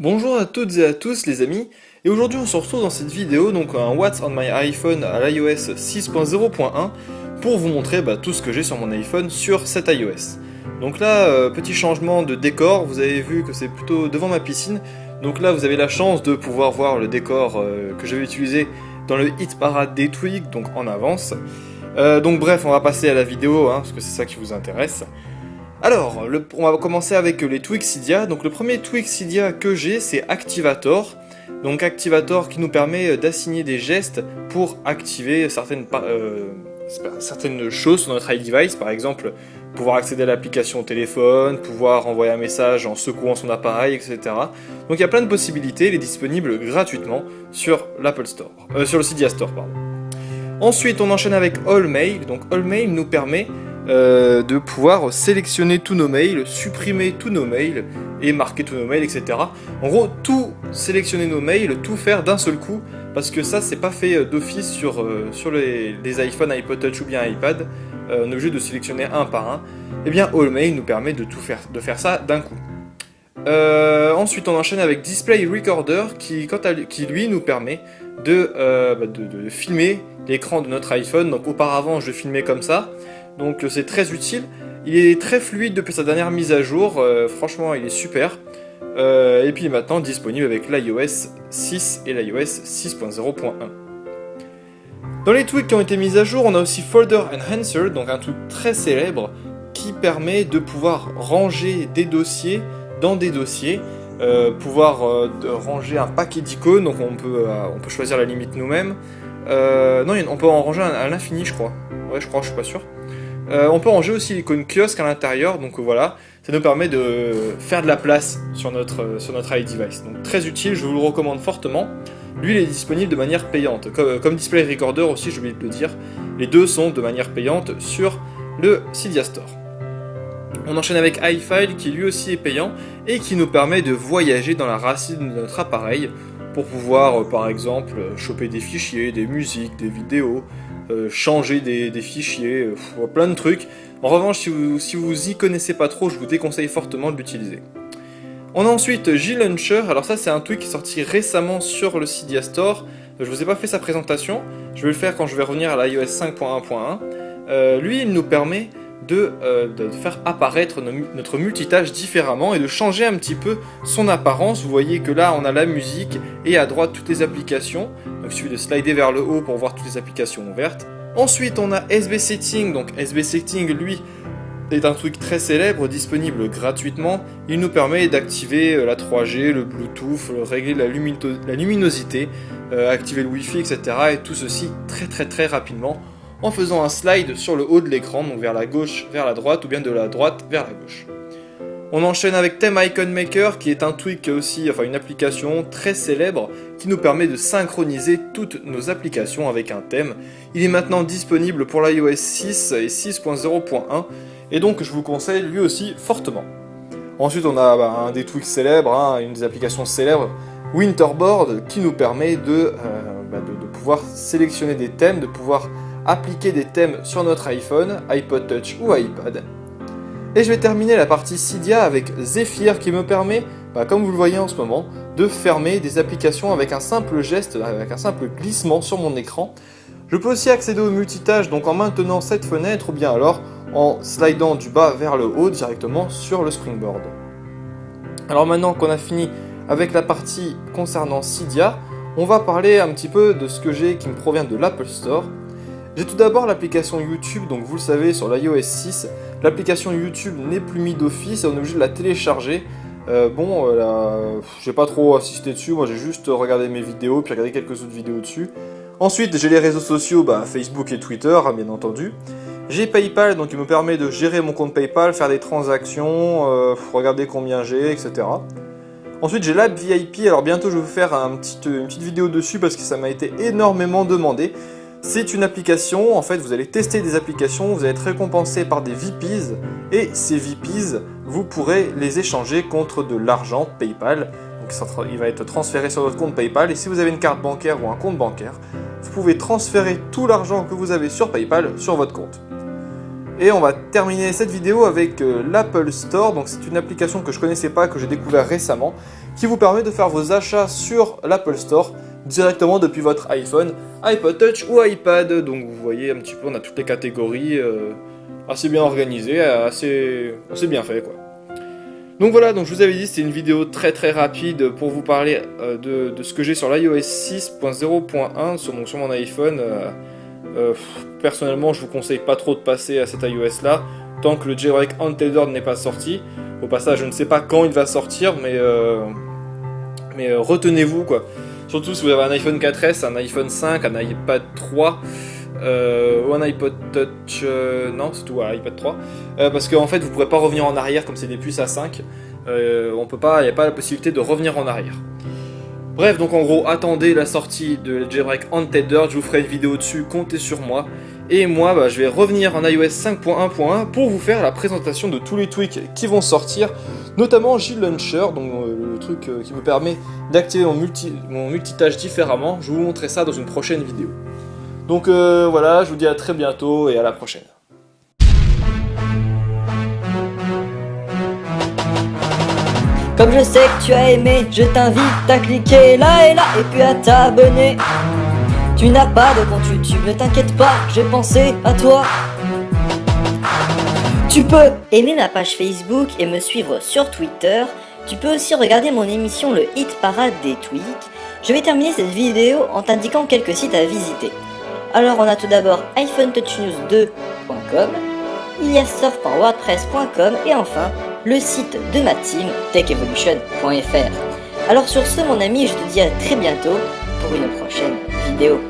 Bonjour à toutes et à tous les amis, et aujourd'hui on se retrouve dans cette vidéo, donc un What's on my iPhone à l'iOS 6.0.1 pour vous montrer tout ce que j'ai sur mon iPhone sur cet iOS. Donc là, petit changement de décor, vous avez vu que c'est plutôt devant ma piscine, donc là vous avez la chance de pouvoir voir le décor que j'avais utilisé dans le Hit Parade des Tweaks, donc en avance. Donc bref, on va passer à la vidéo, parce que c'est ça qui vous intéresse. Alors, on va commencer avec les tweaks Cydia. Donc le premier tweak Cydia que j'ai, c'est Activator. Donc Activator qui nous permet d'assigner des gestes pour activer certaines choses sur notre iDevice. Par exemple, pouvoir accéder à l'application au téléphone, pouvoir envoyer un message en secouant son appareil, etc. Donc il y a plein de possibilités, il est disponible gratuitement sur l'Apple Store, sur le Cydia Store, pardon. Ensuite, on enchaîne avec All Mail. Donc All Mail nous permet de pouvoir sélectionner tous nos mails, supprimer tous nos mails et marquer tous nos mails, etc. En gros, tout sélectionner nos mails, tout faire d'un seul coup, parce que ça, c'est pas fait d'office sur les iPhone, iPod Touch ou bien iPad. On est obligé de sélectionner un par un. Et bien, All Mail nous permet de faire ça d'un coup. Ensuite, on enchaîne avec Display Recorder qui lui nous permet de filmer l'écran de notre iPhone. Donc auparavant, je filmais comme ça. Donc c'est très utile, il est très fluide depuis sa dernière mise à jour, franchement il est super. Et puis maintenant disponible avec l'iOS 6 et l'iOS 6.0.1. Dans les tweaks qui ont été mis à jour, on a aussi Folder Enhancer, donc un tweak très célèbre qui permet de pouvoir ranger des dossiers dans des dossiers, de ranger un paquet d'icônes, donc on peut choisir la limite nous-mêmes. Non, on peut en ranger à l'infini je crois, je suis pas sûr. On peut ranger aussi l'icône kiosque à l'intérieur, donc voilà, ça nous permet de faire de la place sur notre iDevice. Donc très utile, je vous le recommande fortement. Lui, il est disponible de manière payante, comme Display Recorder aussi, j'ai oublié de le dire. Les deux sont de manière payante sur le Cydia Store. On enchaîne avec iFile qui lui aussi est payant et qui nous permet de voyager dans la racine de notre appareil pour pouvoir par exemple choper des fichiers, des musiques, des vidéos, changer des fichiers, plein de trucs. En revanche, si vous y connaissez pas trop, je vous déconseille fortement de l'utiliser. On a ensuite G-Launcher, alors ça c'est un tweak qui est sorti récemment sur le Cydia Store. Je vous ai pas fait sa présentation, je vais le faire quand je vais revenir à l'iOS 5.1.1. Lui, il nous permet de faire apparaître notre multitâche différemment et de changer un petit peu son apparence. Vous voyez que là on a la musique et à droite toutes les applications, donc il suffit de slider vers le haut pour voir toutes les applications ouvertes. Ensuite on a SB Setting, donc SB Setting lui est un truc très célèbre, disponible gratuitement. Il nous permet d'activer la 3G, le Bluetooth, régler la luminosité, activer le Wi-Fi, etc. Et tout ceci très rapidement en faisant un slide sur le haut de l'écran, donc vers la gauche vers la droite ou bien de la droite vers la gauche. On enchaîne avec Theme Icon Maker qui est un tweak aussi, une application très célèbre qui nous permet de synchroniser toutes nos applications avec un thème. Il est maintenant disponible pour l'iOS 6 et 6.0.1 et donc je vous conseille lui aussi fortement. Ensuite on a un des tweaks célèbres, une des applications célèbres, Winterboard, qui nous permet de pouvoir sélectionner des thèmes, de pouvoir appliquer des thèmes sur notre iPhone, iPod Touch ou iPad. Et je vais terminer la partie Cydia avec Zephyr qui me permet, comme vous le voyez en ce moment, de fermer des applications avec un simple geste, avec un simple glissement sur mon écran. Je peux aussi accéder au multitâche donc en maintenant cette fenêtre ou bien alors en slidant du bas vers le haut directement sur le Springboard. Alors maintenant qu'on a fini avec la partie concernant Cydia, on va parler un petit peu de ce que j'ai qui me provient de l'Apple Store. J'ai tout d'abord l'application YouTube, donc vous le savez sur l'iOS 6, l'application YouTube n'est plus mise d'office et on est obligé de la télécharger. J'ai pas trop assisté dessus, moi j'ai juste regardé mes vidéos puis regardé quelques autres vidéos dessus. Ensuite j'ai les réseaux sociaux, Facebook et Twitter bien entendu. J'ai PayPal, donc il me permet de gérer mon compte PayPal, faire des transactions, regarder combien j'ai, etc. Ensuite j'ai l'app VIP, alors bientôt je vais vous faire une petite vidéo dessus parce que ça m'a été énormément demandé. C'est une application, en fait vous allez tester des applications, vous allez être récompensé par des VPs et ces VPs, vous pourrez les échanger contre de l'argent PayPal. Donc il va être transféré sur votre compte PayPal et si vous avez une carte bancaire ou un compte bancaire, vous pouvez transférer tout l'argent que vous avez sur PayPal sur votre compte. Et on va terminer cette vidéo avec l'Apple Store. Donc c'est une application que je connaissais pas, que j'ai découvert récemment, qui vous permet de faire vos achats sur l'Apple Store directement depuis votre iPhone, iPod Touch ou iPad. Donc vous voyez un petit peu, on a toutes les catégories assez bien organisées, assez bien fait quoi. Donc voilà, donc je vous avais dit c'était une vidéo très rapide pour vous parler de ce que j'ai sur l'iOS 6.0.1 sur mon iPhone. Personnellement, je vous conseille pas trop de passer à cet iOS là tant que le jailbreak Untethered n'est pas sorti. Au passage, je ne sais pas quand il va sortir, mais retenez-vous quoi. Surtout si vous avez un iPhone 4S, un iPhone 5, un iPad 3 ou un iPod Touch, non c'est tout, iPad 3, parce qu'en fait vous pourrez pas revenir en arrière comme c'est des puces A5, on peut pas, il n'y a pas la possibilité de revenir en arrière. Bref, donc en gros, attendez la sortie de jailbreak Untethered, je vous ferai une vidéo dessus, comptez sur moi. Et moi, je vais revenir en iOS 5.1.1 pour vous faire la présentation de tous les tweaks qui vont sortir, notamment JLauncher, donc le truc qui me permet d'activer mon multitâche différemment. Je vais vous montrer ça dans une prochaine vidéo. Donc voilà, je vous dis à très bientôt et à la prochaine. Comme je sais que tu as aimé, je t'invite à cliquer là et là et puis à t'abonner. Tu n'as pas de compte YouTube, ne t'inquiète pas, j'ai pensé à toi. Tu peux aimer ma page Facebook et me suivre sur Twitter. Tu peux aussi regarder mon émission Le Hit Parade des Tweaks. Je vais terminer cette vidéo en t'indiquant quelques sites à visiter. Alors on a tout d'abord iPhoneTouchNews2.com, il y a surf.wordpress.com et enfin le site de ma team techevolution.fr. Alors sur ce mon ami, je te dis à très bientôt pour une prochaine vidéo.